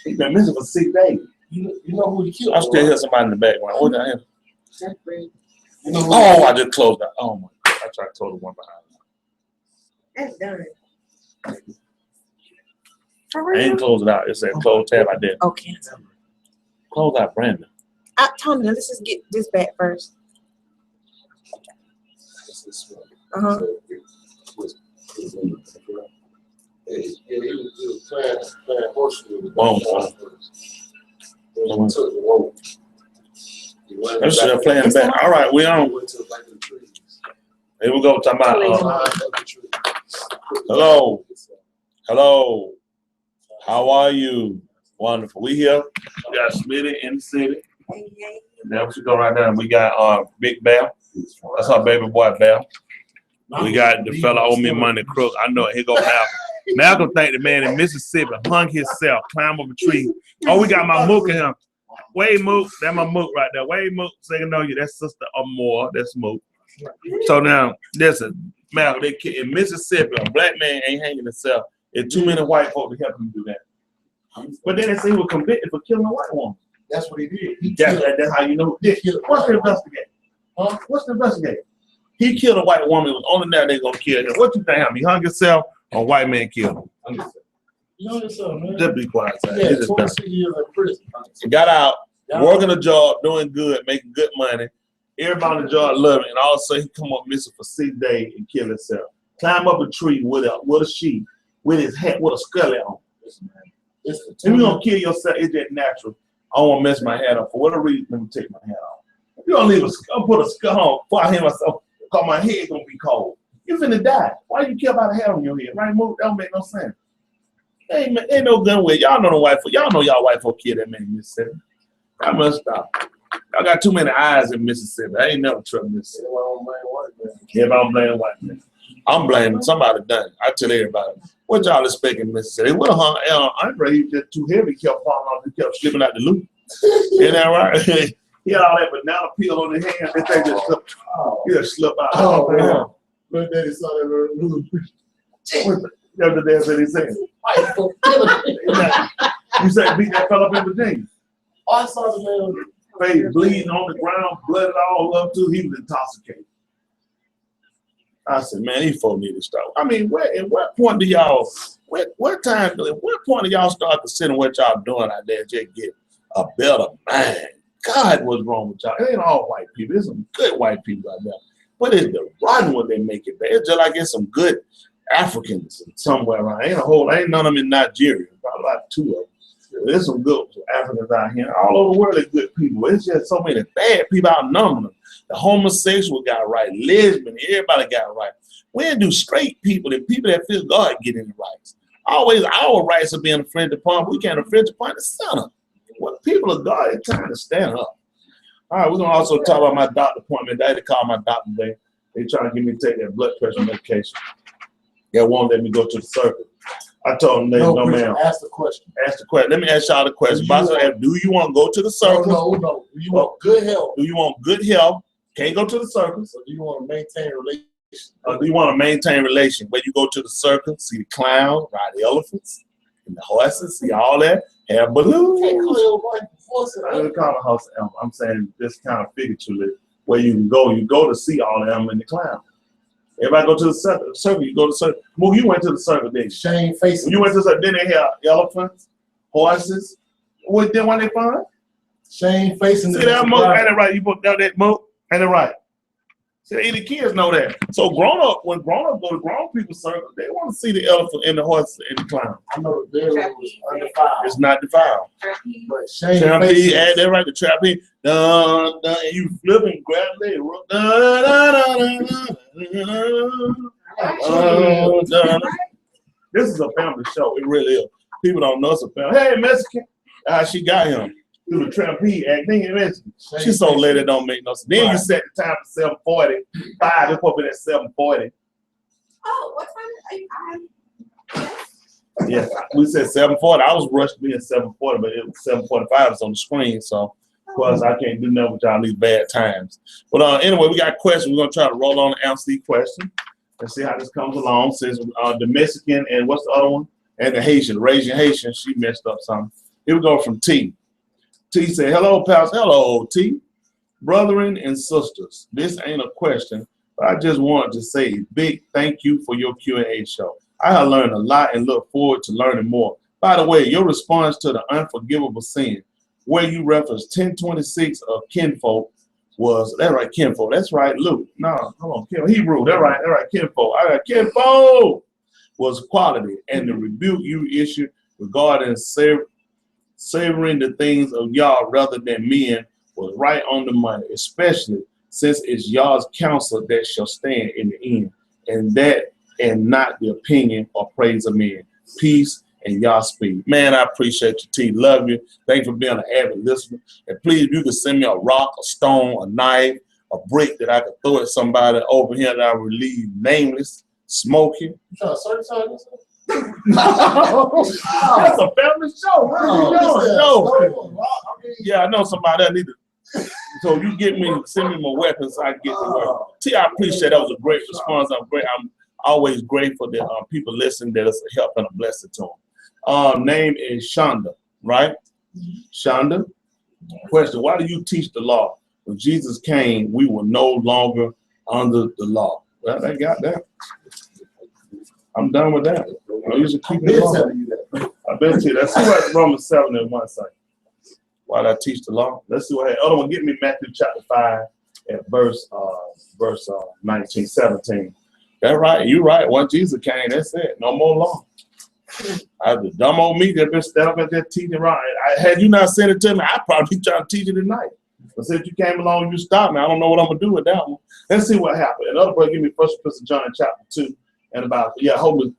He been missing for 6 days. You know who he killed? I still hear somebody in the background. What the hell? You know Oh, I just closed that. Oh my God. I tried to close the one behind. That's done. I ain't close it out. It said close tab. I did. Okay. Close out, Brandon. Tony, let's just get this back first. Uh-huh. he was playing horseshoe with the Boom. Let's playing back. All right, we on. Here we go. Talking about. Hello. Hello. How are you? Wonderful. We here. We got Smitty in the city. Now we go right now. We got Big Bell. That's our baby boy Bell. We got the fella owe me money crook. I know it. Here go Malcolm. Malcolm think the man in Mississippi hung himself, climbed up a tree. Oh, we got my Mook in him. Wade Mook, that's my Mook right there. Wade Mook, say know you. That's Sister Amore. That's Mook. So now, listen, Malcolm, in Mississippi, a black man ain't hanging himself. There's too many white folk to help him do that. But then they say he was convicted for killing a white woman. That's what he did. That's how you know. What's the investigate? Huh? What's the investigate? He killed a white woman. It was only now they're gonna kill him. What you think? He hung himself or a white man killed him? You know yourself, man. Just be quiet. Yeah, 26 years in prison. He got out, working a job, doing good, making good money. Everybody on the job loving it. And all of a sudden he come up missing for 6 days and kill himself. Climb up a tree with a sheet, with his hat, with a skull on. If you're gonna kill yourself, it's just natural. I don't want to mess my hat up. For whatever reason, let me take my hat off. If you don't leave a skull, put a skull on before I hear myself, because my head gonna be cold. You finna die. Why you care about a hat on your head? Right? Move, that don't make no sense. Ain't no gun way. Y'all know the white folk. Y'all know y'all white folk killed that man in Mississippi. I must stop. I got too many eyes in Mississippi. I ain't never trust Mississippi. If I'm blaming white man, I'm blaming somebody done it. I tell everybody. What y'all expecting Mississippi? They would have hung Andre. He was just too heavy. He kept falling off. He kept slipping out the loop. Isn't that right? He had all that banana peel on his hand. That thing just slipped. He just slipped out. Oh, man. Look, Daddy saw that little. That's what they said he said. You said beat that fella up in Virginia. I saw the man face bleeding on the ground, blooded all up too. He was intoxicated. I said, man, these folks need to stop. I mean, at what point do y'all, what point do y'all start considering what y'all doing out there to just get a better mind? God, what's wrong with y'all? It ain't all white people. There's some good white people out there. But it's the rotten when they make it bad. It's just like it's some good Africans somewhere around. Ain't none of them in Nigeria. Probably about 2 of them. There's some good Africans out here. All over the world are good people. It's just so many bad people outnumbering them. The homosexual got right, lesbian, everybody got right. When do straight people and people that feel God get any rights? Always our rights are being infringed upon. We can't infringe upon the center. What people of God, it's time to stand up. All right, we're gonna also talk about my doctor appointment. They had to call my doctor today. They trying to get me to take that blood pressure medication. They won't let me go to the circuit. I told them, no ma'am. Ask the question. Ask the question. Let me ask y'all the question. Do you want to go to the circus? No. Do you want good health? Do you want good health? Can't go to the circus. Or do you want to maintain relations? Or do you want to maintain relations? Where you go to the circus, see the clowns, ride the elephants, and the horses, see all that, have balloons. I don't call it a house animal. I'm saying this kind of figuratively where you go to see all them and the clowns. Everybody go to the circle. You go to the circle. Well, you went to the circle, didn't you? Shame facing. When you went to the circle, then they have elephants, horses. What then? What they find? Shame facing. See that Mook? Ain't it right? You put down that Mook? Ain't it right? See, the kids know that. So when grown up go to grown people's circle, they want to see the elephant and the horse and the clown. I know the bear was undefiled. It's not defiled. But shame facing. Add that right. The trapeze. Dun, dun, and you flip and grab leg. This is a family show. It really is. People don't know it's a family. Hey, Mexican. She got him. Do the trapeze act. Then you Mexican. She's so late it don't make no sense. Then you set the time for 7:40. 5, it's probably at 7:40. Oh, what time? Yeah, we said 7:40. I was rushed to be at 7:40, but it was 7:45 on the screen. So, of course, I can't do nothing with y'all these bad times. But anyway, we got questions. We're gonna try to roll on and answer these questions and see how this comes along. Since the Mexican and what's the other one? And the Haitian, Haitian, she messed up something. Here we go from T. T said, hello, Pastor. Hello, T. Brethren and sisters, this ain't a question, but I just wanted to say a big thank you for your Q&A show. I have learned a lot and look forward to learning more. By the way, your response to the unforgivable sin, where you referenced 10:26 of kinfolk, was, that right, kinfolk, that's right, Luke. No, hold on, Hebrew, that right, kinfolk. I got kinfolk was quality, and the rebuke you issued regarding savoring the things of y'all rather than men was right on the money, especially since it's y'all's counsel that shall stand in the end, and not the opinion or praise of men. Peace and y'all speed. Man, I appreciate you, T. Love you. Thanks for being an avid listener. And please, you can send me a rock, a stone, a knife, a brick that I could throw at somebody over here that I will leave nameless, smoking. You trying to certify this? That's a family show. What are you doing? Yeah, I know somebody that need to. So you send me my weapons so I can get to work. T, I appreciate that. Was a great response. I'm always grateful that people listen, that it's a help and a blessing to them. Name is Shonda, right? Shonda, question, why do you teach the law? When Jesus came, we were no longer under the law. Well, I got that. I'm done with that. I usually keep it law. I bet you. Let's see what Romans 7 and 1 say. Why did I teach the law? Let's see what happened. Other one, get me Matthew chapter 5 at verse 19, 17. That's right. You're right. Once Jesus came, that's it. No more law. The dumb old me that been standing up at that teaching right. Had you not sent it to me, I'd probably be trying to teach it tonight. But since you came along and you stopped me, I don't know what I'm gonna do with that one. Let's see what happened. Another boy, give me First Epistle John chapter 2 and about hold me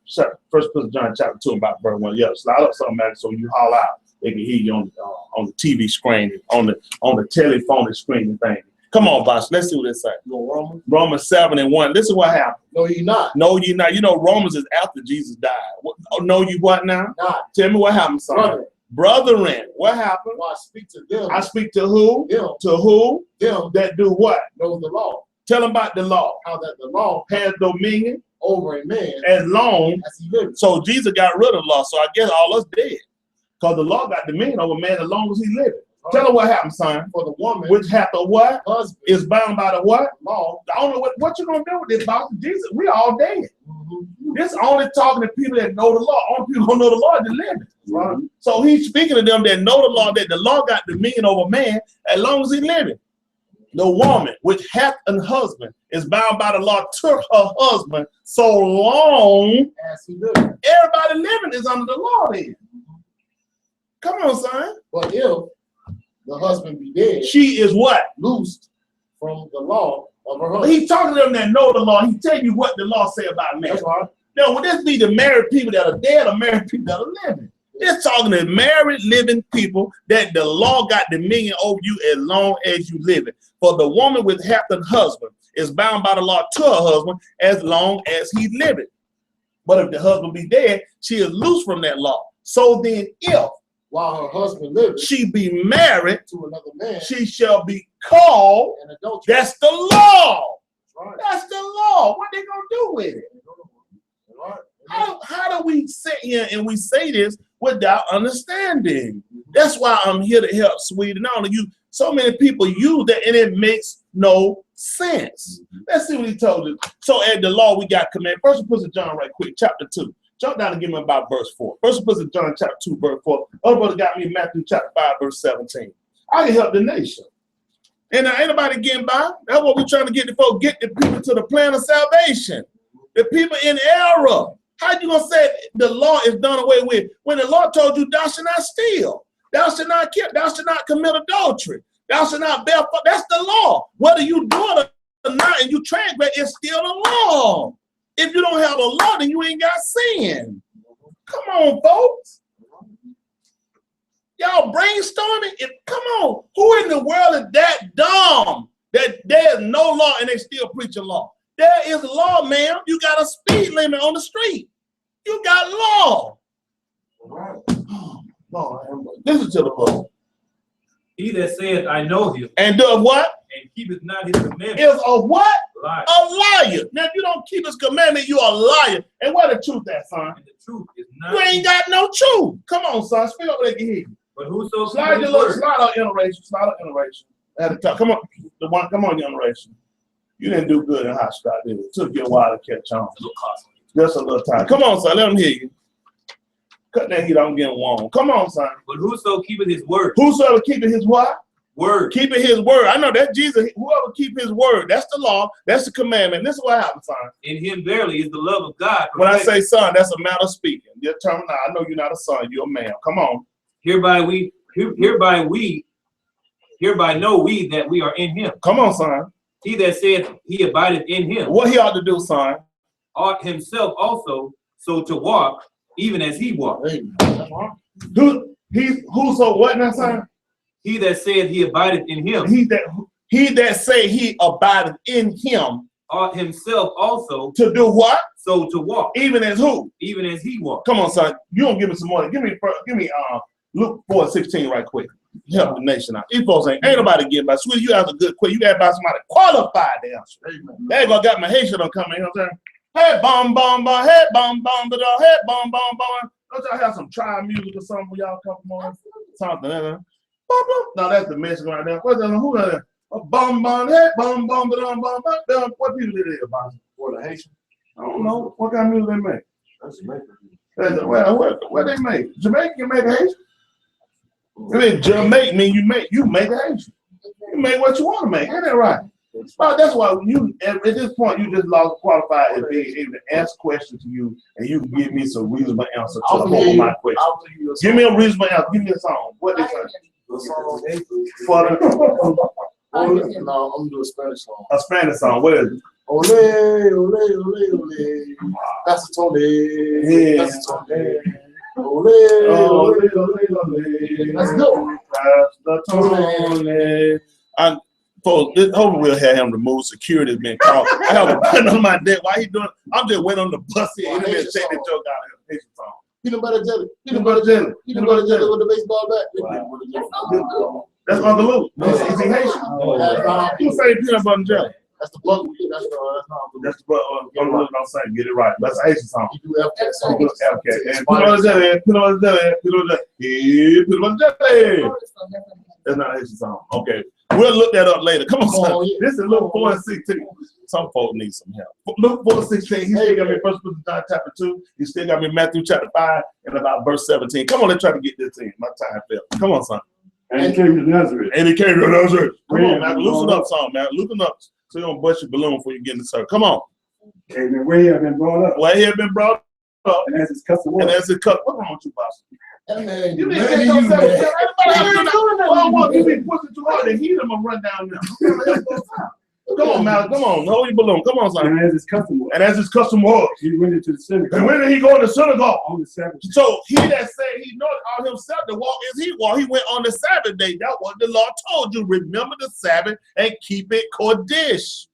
First Epistle John chapter 2 and about verse 1. Yeah, slide up something, man, so you holler out. They can hear you on the TV screen, on the telephone screen thing. Come on, boss. Let's see what it says. Romans 7 and 1. This is what happened. No, you're not. No, you're not. You know, Romans is after Jesus died. No, you what now? Not. Tell me what happened, son. Brethren, what happened? Well, I speak to them. I speak to who? Them. To who? Them. That do what? Know the law. Tell them about the law. How that the law has dominion over a man as long as he lives. So Jesus got rid of the law. So I guess all us dead. Because the law got dominion over man as long as he living. Tell her what happened, son. For the woman, which hath the what? Husband is bound by the what? Law. I don't know what you gonna do with this, boss. Jesus, we all dead. This only talking to people that know the law. Only people who know the law is living. Right? So he's speaking to them that know the law, that the law got dominion over man as long as he living. The woman which hath an husband is bound by the law to her husband so long as he living. Everybody living is under the law then. Come on, son. But if the husband be dead, she is what? Loosed from the law of her husband. He's talking to them that know the law. He tell you what the law say about man. That's right. Now, would this be the married people that are dead or married people that are living? It's talking to married, living people that the law got dominion over you as long as you live it. For the woman with hath an husband is bound by the law to her husband as long as he liveth. But if the husband be dead, she is loose from that law. So then if while her husband liveth, she be married to another man, she shall be called an adultery. That's the law. Right. That's the law. What they gonna do with it? Right. How do we sit here and we say this without understanding? That's why I'm here to help, sweetie. Not only you, so many people use that and it makes no sense. Let's see what he told us. So at the law, we got command. First Epistle John right quick, chapter 2. Jump down and give me about verse 4. First Epistle John chapter 2, verse 4. Other brother got me Matthew chapter 5, verse 17. I can help the nation. And ain't nobody getting by. That's what we're trying to get the folks, get the people to the plan of salvation. The people in error. How you gonna say the law is done away with when the law told you thou shalt not steal, thou shalt not kill, thou shalt not commit adultery, thou shalt not bear false. That's the law. Whether you do it or not and you transgress, it's still the law. If you don't have the law, then you ain't got sin. Come on, folks. Y'all brainstorming? Come on. Who in the world is that dumb that there's no law and they still preach a law? There is law, ma'am. You got a speed limit on the street. You got law. Lord, listen to the book. He that saith, I know him. And does what? And keepeth not his commandments. Is a what? Liar. A liar. Now, if you don't keep his commandment, you are a liar. And where the truth at, son? And the truth is not. You ain't got no truth. Come on, son. Speak up, they can hear you. But whoso Slide keepeth your his little, word, slide on iteration, slide on iteration. At the top, come on, the one, come on, iteration. You didn't do good in hot shot, did it? It took you a while to catch on. Just a little time. Come on, son, let them hear you. Cut that heat on getting warm. Come on, son. but whoso keepeth his word, Whosoever keeping his what? word, Keeping his word. I know that's Jesus. Whoever keep his word, that's the law, that's the commandment. This is what happens, son. in him verily is the love of God. When I perfected. say son, that's a matter of speaking. You're terminal. I know you're not a son, you're a man. Come on. Hereby know we that we are in him. Come on, son. He that saith he abideth in him What he ought to do, son? ought himself also so to walk, even as he walked. Whoso what now, son? He that saith he abideth in him He that say he abideth in him ought himself also to do what? so to walk, Even as who? even as he walked. Come on, son. You don't give me some money. Give me Luke 4:16 right quick. Help the nation out. These folks ain't nobody getting by. Sweetie, you asked a good question. You asked about somebody qualified to answer. They ain't gonna got my Haitian on coming. You know what I'm saying? Hey, bomb, bomb, bomb. Hey, bomb, bomb, bomb. Hey, bomb, bomb, bomb. Don't y'all have some tribe music or something when y'all come on? Something. No, that's the Mexican right there. What's that? Who that? Bomb, bomb. Hey, bomb, bomb, bomb, bomb, bomb. What people did it about? For the Haitian. I don't know. What kind of music they make? That's Jamaican. What they make? Jamaican can make Haitian. I mean, Jamaican mean you make a Haitian. You make what you want to make. Ain't that right? That's why you at this point you just lost qualified as being able to ask questions to you and you can give me some reasonable answer to all my questions. Give me a reasonable answer. Give me a song. What they say? For the No, I'm gonna do a Spanish song. a Spanish song. What is it? Ole, ole, ole, ole. That's a Tony. Yeah. That's a Tony. Ole, ole, ole, ole. Let's go. That's the Tony. Folks, this hopefully we'll have him remove security. Been called. I have a button on my deck. Why he doing? I'm just waiting on the bus here. He done check that joke out of his song. Peanut butter jelly. Peanut butter jelly. Peanut butter jelly with the baseball bat. Wow. That's Uncle Luke. Is he Haitian? Who say peanut butter jelly? That's the bug. That's That's the Uncle Luke. I'm saying get it right. That's a Haitian song. you do FK song. Okay. And peanut butter jelly. Peanut butter jelly. Peanut butter jelly. Yeah, peanut butter jelly. That's not a Haitian song. Okay. We'll look that up later. Come on, son. Oh, yeah. This is Luke 4:16. Some folks need some help. Luke 4:16. He still got me First John chapter 2. He still got me Matthew chapter 5 and about verse 17. Come on, let's try to get this in. My time fell. Come on, son. And he came to Nazareth. And he came to Nazareth. Come on, man. Yeah. Loosen up, son, man. Loosen up. So you don't bust your balloon before you get in the circle. Come on. And where he had been brought up. Well, he had been brought up. And as his custom And was. as it cut. What's wrong with you, boss? Man, You you didn't man, take you yourself. man. You been pushing too hard. The heat, I'm gonna run down now. Come on, man. Come on. Hold your balloon. Come on, son. And as his custom was. And as his custom was. He went into the synagogue. And when did he go in the synagogue? On the Sabbath. So he that said he know on himself to walk as he walked, he went on the Sabbath day. That's what the Lord told you. Remember the Sabbath and keep it Kodesh.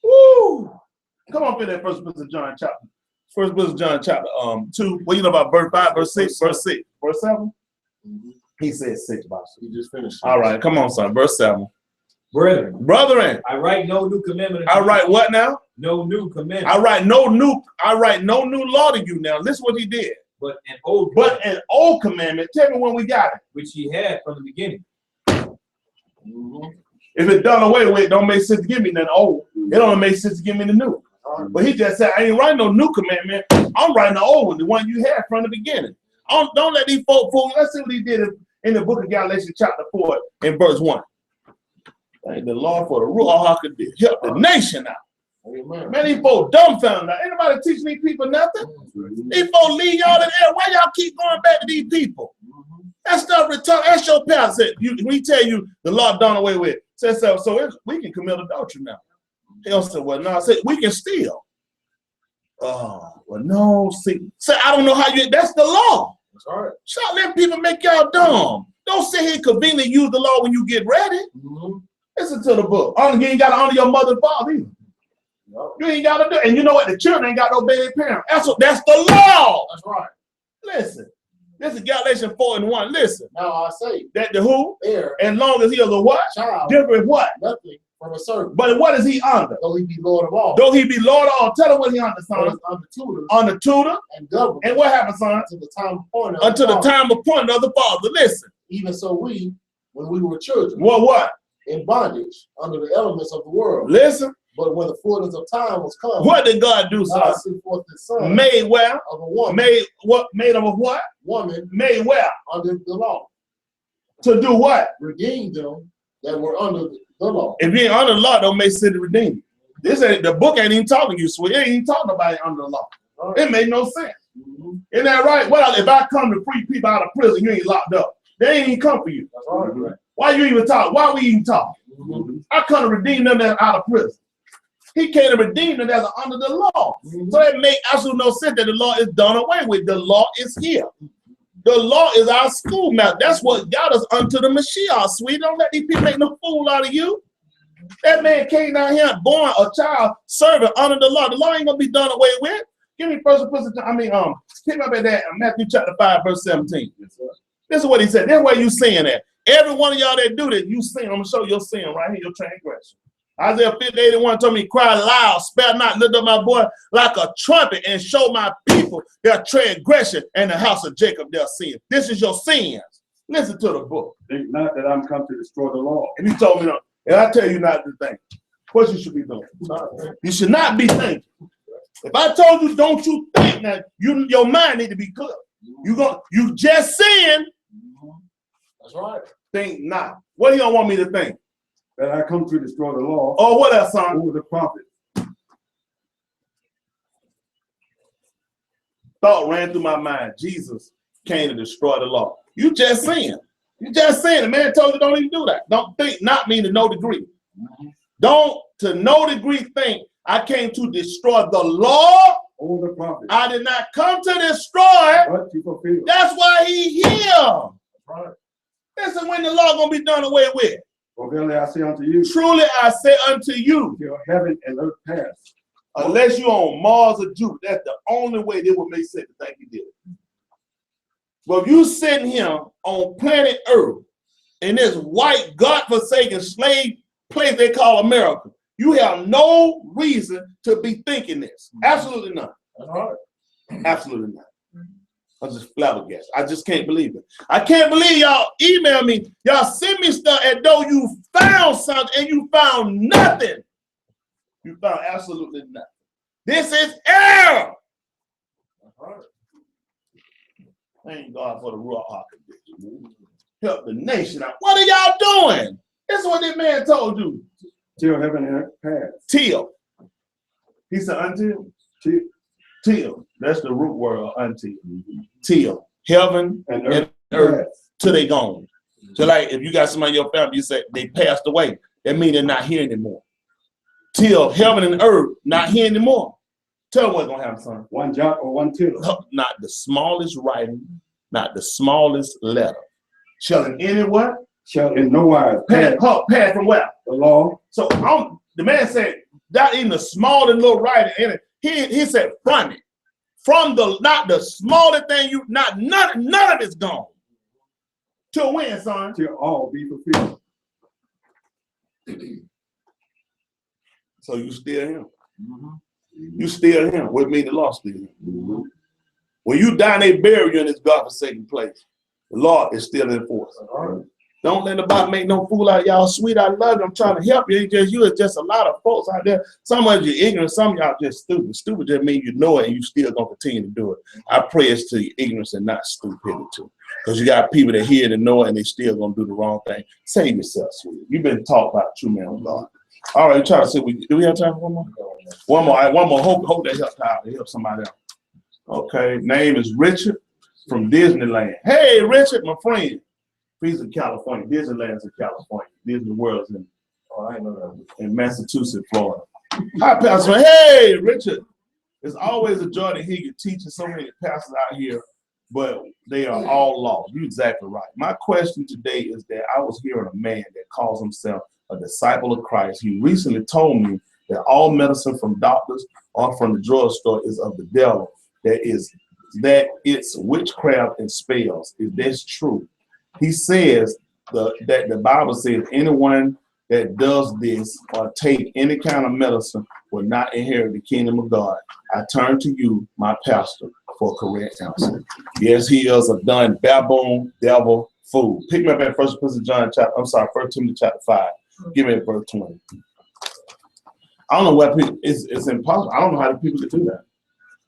Woo! Come on, finish that First Book of John chapter. First Book of John chapter 2. What you know about verse 5, verse 6, verse 6, verse 7? He said 6, boss. You just finished. All right, come on, son. Verse 7. Brethren, I write no new commandment. write what now? No new commandment. I write no new law to you now. Listen what he did. But an old But an old commandment. Tell me when we got it. which he had from the beginning. If it done away with, it don't make sense to give me nothing old. It don't make sense to give me the new. But he just said, I ain't writing no new commandment. I'm writing the old one, the one you had from the beginning. Don't let these folk fool. Let's see what he did in the book of Galatians chapter 4 and verse 1. Thank the Lord for the Ruach HaKodesh. Help the nation out. Amen. Man, these folk dumbfounded. Anybody teaching these people nothing? These folk leave y'all in there. Why y'all keep going back to these people? That stuff return. That's your pastor. We tell you the law done away with. So we can commit adultery now. He'll say, well, no, say we can steal. Oh, well, no, see, I don't know how you, that's the law. That's all right. Stop letting people make y'all dumb. Don't sit here and conveniently use the law when you get ready. Listen to the book. You ain't got to honor your mother and father either. You ain't got to do it. And you know what? The children ain't got to obey their parents. That's the law. That's right. Listen. This is Galatians 4 and 1. Listen. Now I say That the who? heir, And long as he is a what? child, Different what? nothing from a servant. But what is he under? Though he be Lord of all. Though he be Lord of all. Tell him what he under, son. Under tutor. Under tutor. And governor. And what happened, son? Until the time appointed. Until the time appointed of the Father. Listen. Even so we, when we were children. What? In bondage, under the elements of the world. Listen. But when the fullness of time was come. What did God do, son? God sent forth his son. Made where? Of a woman. Made what? Made of a what? Woman. Made where? Under the law. To do what? Redeem them that were under the law. If you ain't under the law, don't make sense to redeem you. This ain't the book ain't even talking to you, sweet. It ain't even talking about it under the law. Right. It made no sense. Isn't that right? Well, if I come to free people out of prison, you ain't locked up. They ain't even come for you. That's right. Why you even talk? Why we even talk? I come to redeem them that are out of prison. He came to redeem them that are under the law. So it make absolutely no sense that the law is done away with. The law is here. The law is our school map. That's what got us unto the Mashiach, sweet. Don't let these people make no fool out of you. That man came down here born a child servant under the law. The law ain't gonna be done away with. Give me pick up at that Matthew chapter 5, verse 17. This is what he said. This is what you saying that. Every one of y'all that do that, you sin. I'm gonna show your sin right here, your transgression. Isaiah 50:81 told me, cry loud, spare not, lift up my voice like a trumpet, and show my people their transgression and the house of Jacob their sin. This is your sins. Listen to the book. Think not that I'm come to destroy the law. And you told me no. And I tell you not to think. What you should be doing? You should not be thinking. If I told you don't you think, now your mind need to be clear. You just sin. That's right. Think not. What do you want me to think? That I come to destroy the law. Oh, what else, son? Over the prophet. Thought ran through my mind. Jesus came to destroy the law. You just saying. You just saying. The man told you don't even do that. Don't think not mean to no degree. Don't to no degree think I came to destroy the law. Over the prophet. I did not come to destroy. But to fulfill. That's why he here. Right. Listen, when the law gonna be done away with. For verily I say unto you. Truly I say unto you. Till heaven and earth pass. Unless you're on Mars or Jupiter, that's the only way they would make sense to think he did it. But if you sitting here on planet Earth in this white, godforsaken slave place they call America, you have no reason to be thinking this. Absolutely none. That's right. Absolutely not. I'm just flabbergasted. I just can't believe it. I can't believe y'all email me. Y'all send me stuff as though you found something and you found nothing. You found absolutely nothing. This is error. That's right. Thank God for the Ruach HaKodesh. Help the nation out. What are y'all doing? This is what this man told you. Till heaven and earth pass. Till. He said until? Till. That's the root word of until. Till. Heaven and earth till they gone. So like if you got somebody in your family, you say they passed away. That means they're not here anymore. Till heaven and earth not here anymore. Tell what's gonna happen, son. One jot or one tittle. Not the smallest writing, not the smallest letter. Shall in any what? Shall in no wise pass from where? The law. So the man said not even the smallest little writing in it. He said from it. From the not the smallest thing none of it's gone. Till when, son? Till all be fulfilled. So you still him. You still him. What mean the law still him? When you die, they bury you in this godforsaken place. The law is still in force. Don't let nobody make no fool out of y'all. Sweet, I love you. I'm trying to help you. Ain't just you. It's just a lot of folks out there. Some of you ignorant. Some of y'all just stupid. Stupid just means you know it and you still gonna continue to do it. I pray it's to your ignorance and not stupidity. Because you got people that hear it and know it and they still gonna do the wrong thing. Save yourself, sweet. You've been taught by a true man of God. All right, try to see. Do we have time for one more? One more. Hope that helps out. Help somebody else. Okay. Name is Richard from Disneyland. Hey, Richard, my friend. He's in California. Disneyland's in California. Disney World's in Massachusetts, Florida. Hi, Pastor. Hey, Richard. It's always a joy to hear you teaching so many pastors out here, but they are all lost. You're exactly right. My question today is that I was hearing a man that calls himself a disciple of Christ. He recently told me that all medicine from doctors or from the drugstore is of the devil. That it's witchcraft and spells. Is this true? He says that the Bible says anyone that does this or take any kind of medicine will not inherit the kingdom of God. I turn to you, my pastor, for a correct answer. Yes, he is a done baboon, devil, fool. Pick me up at 1 Timothy chapter 5. Give me verse 20. I don't know why people, it's impossible. I don't know how the people could do that.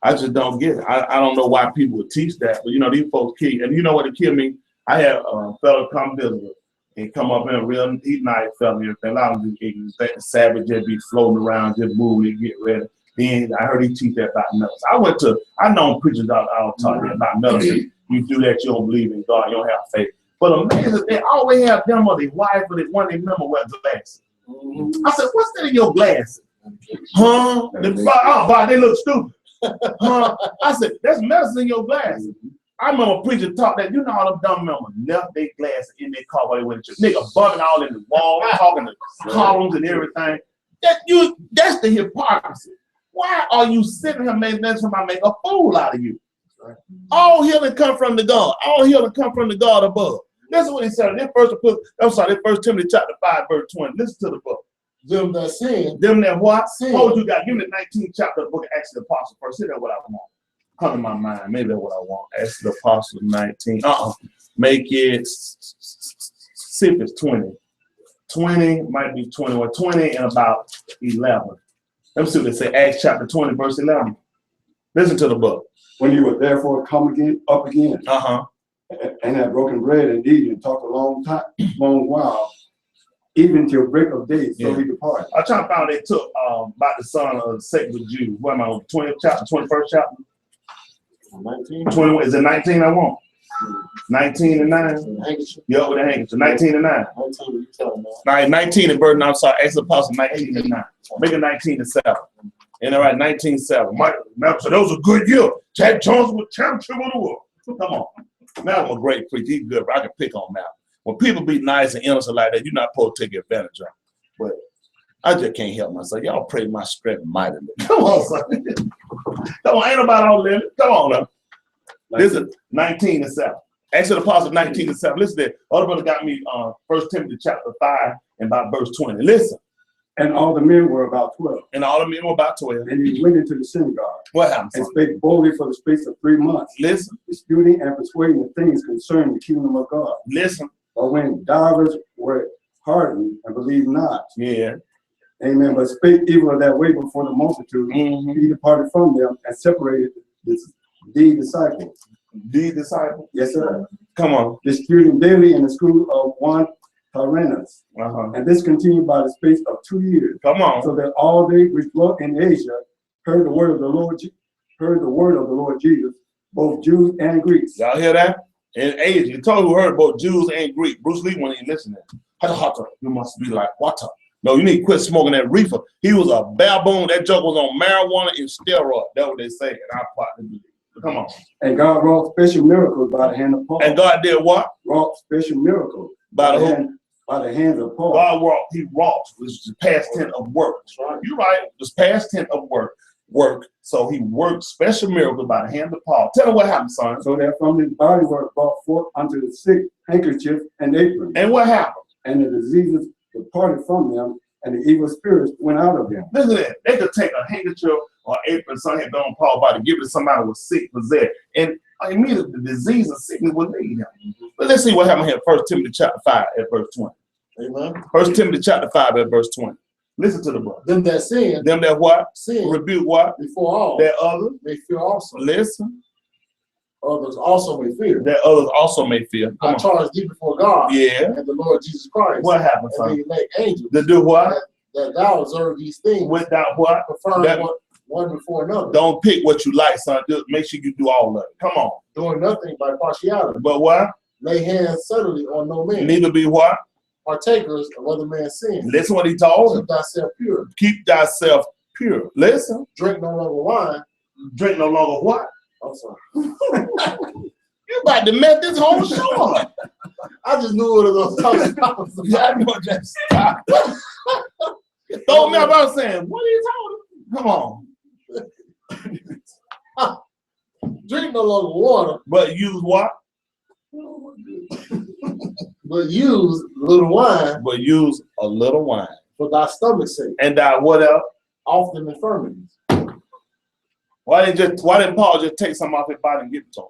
I just don't get it. I don't know why people would teach that, but you know, these folks kill. And you know what to kill me? I had a fellow come visit and come up in a real, he's nice fella and everything. A lot of these savage just be floating around, just moving, get ready. Then I heard he teach that about medicine. I know preachers all talking about medicine. You do that, you don't believe in God, you don't have faith. But amazing, they always have them or their wife or they one they remember wear glasses. I said, what's that in your glasses? Huh? They look stupid. Huh? I said, that's medicine in your glasses. I remember a preacher taught that, you know, all them dumb members left their glasses in their car while they went to church. Nigga bumping all in the wall, talking to columns and everything. That's the hypocrisy. Why are you sitting here making somebody make a fool out of you? All healing come from the God. All healing come from the God above. That's what he said. First Timothy chapter 5, verse 20. Listen to the book. Them that sin. Them that what? Sin. Hold you got. Give me the 19th chapter of the book of Acts of the Apostle first. See, that's what I want. Come to my mind. Maybe that's what I want. Acts of the Apostle 19. Make it, see if it's 20. 20 might be 20 or 20 and about 11. Let me see what they say. Acts chapter 20, verse 11. Listen to the book. When you would therefore come up again, and have broken bread and eaten and talked a long while, even till break of day, so he departed. I'm trying to find out they took about the son of Satan with Jews. What am I on 20th chapter, 21st chapter? 19. 20, is it 19 I want? 19 and 9? Yeah, with the handkerchief. 19 and 9. 19 and burden, I'm sorry, Acts of the Apostle 19 and 9. Make it 19 and 7. And all right, 19-7. So that was a good year. Chad Jones was championship of the world. Come on. Malcolm a great preacher. He's good, but I can pick on Malcolm. When people be nice and innocent like that, you're not supposed to take advantage of them. But I just can't help myself. Y'all pray my strength mightily. Come on, son. Come on, ain't nobody on limit. Come on now. Listen, 19 and 7. Acts of the Apostle 19 and 7. Listen to that. Other brother got me 1 Timothy chapter 5 and about verse 20. Listen. And all the men were about 12. And all the men were about 12. And he went into the synagogue. What happened? And spake boldly for the space of 3 months. Listen. Disputing and persuading the things concerning the kingdom of God. Listen. But when divers were hardened and believed not. Yeah. Amen. But spake evil of that way before the multitude. He departed from them and separated the disciples. The disciples? Yes, sir. Come on. Disputing daily in the school of one permanence. And this continued by the space of 2 years. Come on. So that all they which dwelt in Asia heard the word of the Lord Jesus, both Jews and Greeks. Y'all hear that? In Asia, you told who heard both Jews and Greeks. Bruce Lee wasn't even listening. You must be like water. No, you need to quit smoking that reefer. He was a baboon. That joke was on marijuana and steroid. That's what they say. And I partly believe. Come on. And God wrought special miracles by the hand of Paul. And God did what? Wrought special miracles by the hand. By the hands of Paul. God wrought, he wrought, which is the past tense of work. Right. You're right, it's past tense of work. So he worked special miracles by the hand of Paul. Tell them what happened, son. So that from his body were brought forth unto the sick handkerchief and apron. And what happened? And the diseases departed from them, and the evil spirits went out of them. Listen to that. They could take a handkerchief or apron, something had done on Paul's body, give it to somebody who was sick, possessed. And immediately the disease and sickness would leave him. But let's see what happened here. 1 Timothy chapter 5 at verse 20. Amen. 1 Timothy chapter 5 at verse 20. Listen to the book. Them that sin. Them that what? Sin. Rebuke what? Before all. That others may fear also. Listen. Others also may fear. That others also may fear. I charge thee before God. Yeah. And the Lord Jesus Christ. What happened, son? And the elect angels. To do what? That thou observe these things. Without what? Preferring one before another. Don't pick what you like, son. Just make sure you do all of it. Come on. Doing nothing by partiality. But what? Lay hands suddenly on no man. Neither be what? Partakers of other man's sin. Listen what he told him. Keep thyself pure. Keep thyself pure. Listen. Drink no longer wine. Drink no longer what? I'm sorry. You about to mess this whole show up. I just knew what it was talking about. I know that. Stop. Throw me up. I was saying, what are you talking? Come on. Drink no longer water. But use what? But use little wine But use a little wine. for thy stomach's sake, And what else? often infirmities. Why didn't Paul just take some off his body and give it to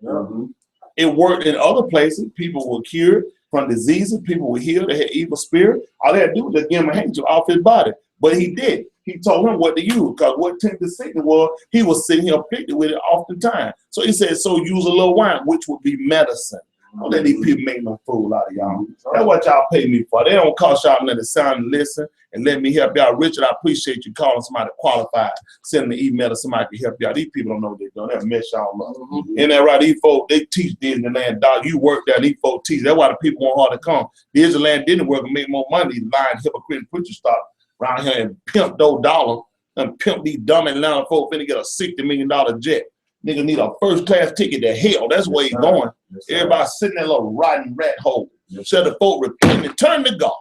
him? It worked in other places. People were cured from diseases. People were healed. They had evil spirit. All they had to do was just give him a handkerchief off his body. But he did. He told him what to use, because what tempted Satan was, he was sitting here afflicted with it oftentimes. So he said, so use a little wine, which would be medicine. Don't let these people make no fool out of y'all. That's what y'all pay me for. They don't cost y'all nothing to sound and listen and let me help y'all. Richard, I appreciate you calling somebody qualified, sending an email to somebody to help y'all. These people don't know what they're doing. They'll mess y'all up. Isn't that right? These folks, they teach Disneyland, dog. You work there, these folks teach. That's why the people want hard to come. Disneyland didn't work and make more money. These lying, hypocritical preachers stop around here and pimp those dollars and pimp these dumb Atlanta folks finna get a $60 million jet. Nigga need a first-class ticket to hell. That's where he's going. Everybody sitting in that little rotten rat hole. Shut the folk repent and turn to God.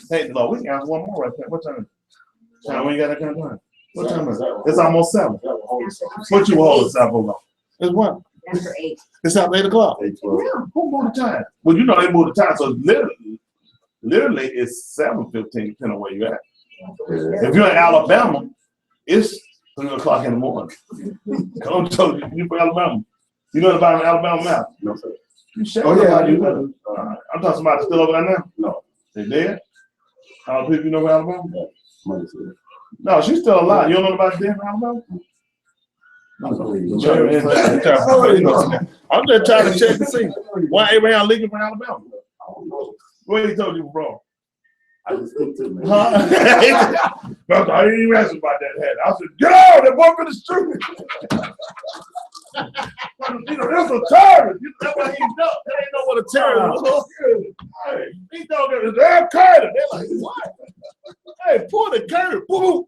Thank the Lord. We can answer one more right there. What time is it? Time we ain't got that kind of time. What time is it? It's almost 7. What you hold us up on? It's what? After 8. It's after 8 o'clock. 8:12. Yeah, who moved the time? Well, you know they moved the time, so literally it's 7:15, depending on where you're at. If you're in Alabama, it's 3 o'clock in the morning. Come to you from Alabama. You know about an Alabama map? No, sir. You sure? Oh, yeah, I do. I'm talking about still over there now. No. They dead? How many people you know about Alabama? Money, sir. No, she's still alive. You don't know about dead in Alabama? I'm just trying to check to see why Abraham Lincoln from Alabama. Where he told you from? I just think to me. Huh? I didn't even ask about that head. I said, get out, that boy for the street. You know, that's a terrorist. That's what he does. They ain't know what a terrorist was. Hey, he thought it was Al Qaeda. They're like, what? Hey, pull the curve. Boom.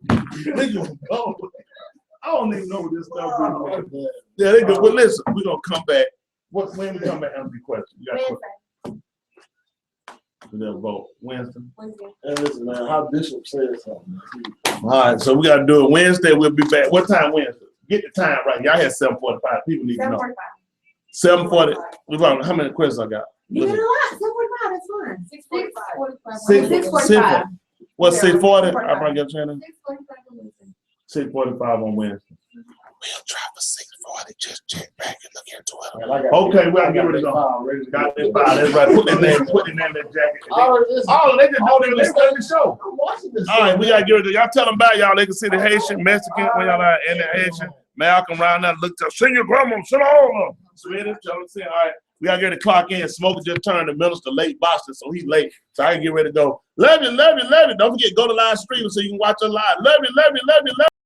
I don't even know what this stuff is. Yeah, they go, but listen, we're going to come back. When we come back, answer the question. You got to vote Wednesday. And listen, man, how Bishop said something. All right, so we got to do it Wednesday. We'll be back. What time Wednesday? Get the time right. Y'all had 7:45. People need to know. 7:40. How many questions I got? You did a lot. 7:45. That's fine. 6:45. 6:45. What, 6:40? I bring your channel. 6:45 on Wednesday. We'll try for 6:40. Just check back and look into it. Okay, we'll get rid of them. Got that file. That's right. Put their name in that jacket. Oh, they just know they study the show. All right, we got to get rid of it. Y'all tell them about y'all. They can see the Haitian, Mexican, where y'all are, and the Haitian. Malcolm around there looked up. Send your grandma, send all of them. Sweetie, tell them, say, all right. We got to get the clock in. Smoker just turned the minister late Boston, so he's late. So I can get ready to go. Love you, love you, love you. Don't forget, go to live stream so you can watch it live. Love you, love you, love you, love you.